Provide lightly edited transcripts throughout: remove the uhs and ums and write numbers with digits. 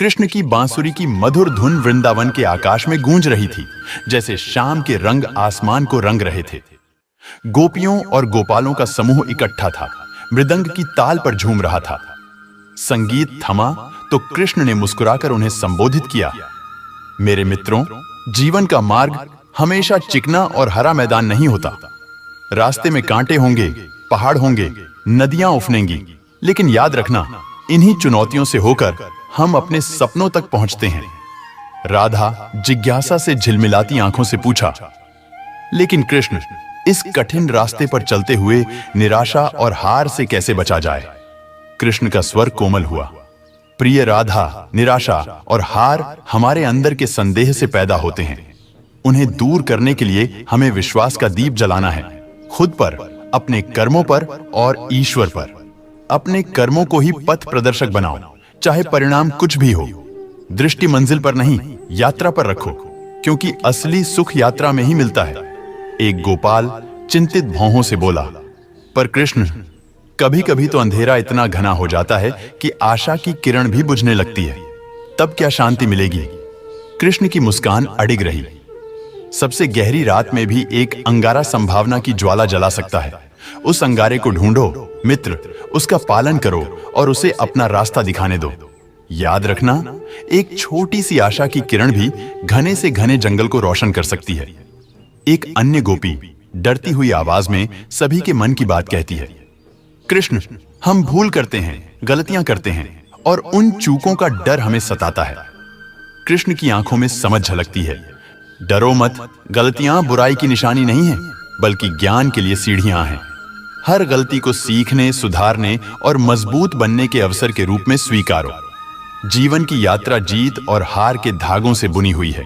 कृष्ण की बांसुरी की मधुर धुन वृंदावन के आकाश में गूंज रही थी, जैसे शाम के रंग आसमान को रंग रहे थे। गोपियों और गोपालों का समूह इकट्ठा था, मृदंग की ताल पर झूम रहा था। संगीत थमा तो कृष्ण ने मुस्कुराकर उन्हें संबोधित किया। मेरे मित्रों, जीवन का मार्ग हमेशा चिकना और हरा मैदान नहीं होता। रास्ते में कांटे होंगे, पहाड़ होंगे, नदियां उफनेंगी, लेकिन याद रखना, इन्हीं चुनौतियों से होकर हम अपने सपनों तक पहुंचते हैं। राधा जिज्ञासा से झिलमिलाती आंखों से पूछा, लेकिन कृष्ण, इस कठिन रास्ते पर चलते हुए निराशा और हार से कैसे बचा जाए? कृष्ण का स्वर कोमल हुआ। प्रिय राधा, निराशा और हार हमारे अंदर के संदेह से पैदा होते हैं। उन्हें दूर करने के लिए हमें विश्वास का दीप जलाना है, खुद पर, अपने कर्मों पर और ईश्वर पर। अपने कर्मों को ही पथ प्रदर्शक बनाओ, चाहे परिणाम कुछ भी हो। दृष्टि मंजिल पर नहीं, यात्रा पर रखो, क्योंकि असली सुख यात्रा में ही मिलता है। एक गोपाल चिंतित भौहों से बोला, पर कृष्ण, कभी कभी तो अंधेरा इतना घना हो जाता है कि आशा की किरण भी बुझने लगती है। तब क्या शांति मिलेगी? कृष्ण की मुस्कान अडिग रही। सबसे गहरी रात में भी एक अंगारा संभावना की ज्वाला जला सकता है। उस अंगारे को ढूंढो मित्र, उसका पालन करो और उसे अपना रास्ता दिखाने दो। याद रखना, एक छोटी सी आशा की किरण भी घने से घने जंगल को रोशन कर सकती है। एक अन्य गोपी डरती हुई आवाज में सभी के मन की बात कहती है, कृष्ण, हम भूल करते हैं, गलतियां करते हैं और उन चूकों का डर हमें सताता है। कृष्ण की आंखों में समझ झलकती है। डरो मत, गलतियां बुराई की निशानी नहीं है, बल्कि ज्ञान के लिए सीढ़ियां हैं। हर गलती को सीखने, सुधारने और मजबूत बनने के अवसर के रूप में स्वीकारो। जीवन की यात्रा जीत और हार के धागों से बुनी हुई है।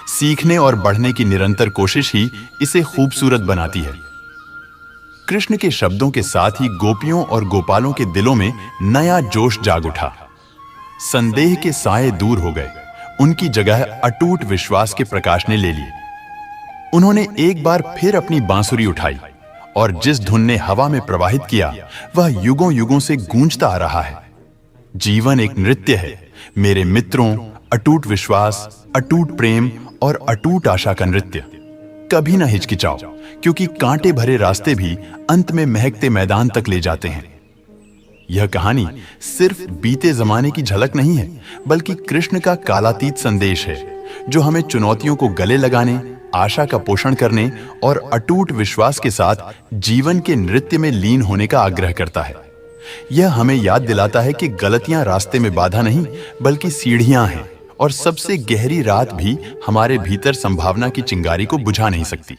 सीखने और बढ़ने की निरंतर कोशिश ही इसे खूबसूरत बनाती है। कृष्ण के शब्दों के साथ ही गोपियों और गोपालों के दिलों में नया जोश जाग उठा। संदेह के साए दूर हो गए, उनकी जगह अटूट विश्वास के प्रकाश ने ले ली। उन्होंने एक बार फिर अपनी बांसुरी उठाई और जिस धुन ने हवा में प्रवाहित किया, वह युगों युगों से गूंजता आ रहा है। जीवन एक नृत्य है मेरे मित्रों, अटूट विश्वास, अटूट प्रेम और अटूट आशा का नृत्य। कभी ना हिचकिचाओ, क्योंकि कांटे भरे रास्ते भी अंत में महकते मैदान तक ले जाते हैं। यह कहानी सिर्फ बीते जमाने की झलक नहीं है, बल्कि कृष्ण का कालातीत संदेश है, जो हमें चुनौतियों को गले लगाने, आशा का पोषण करने और अटूट विश्वास के साथ जीवन के नृत्य में लीन होने का आग्रह करता है। यह हमें याद दिलाता है कि गलतियां रास्ते में बाधा नहीं, बल्कि सीढ़ियां हैं, और सबसे गहरी रात भी हमारे भीतर संभावना की चिंगारी को बुझा नहीं सकती।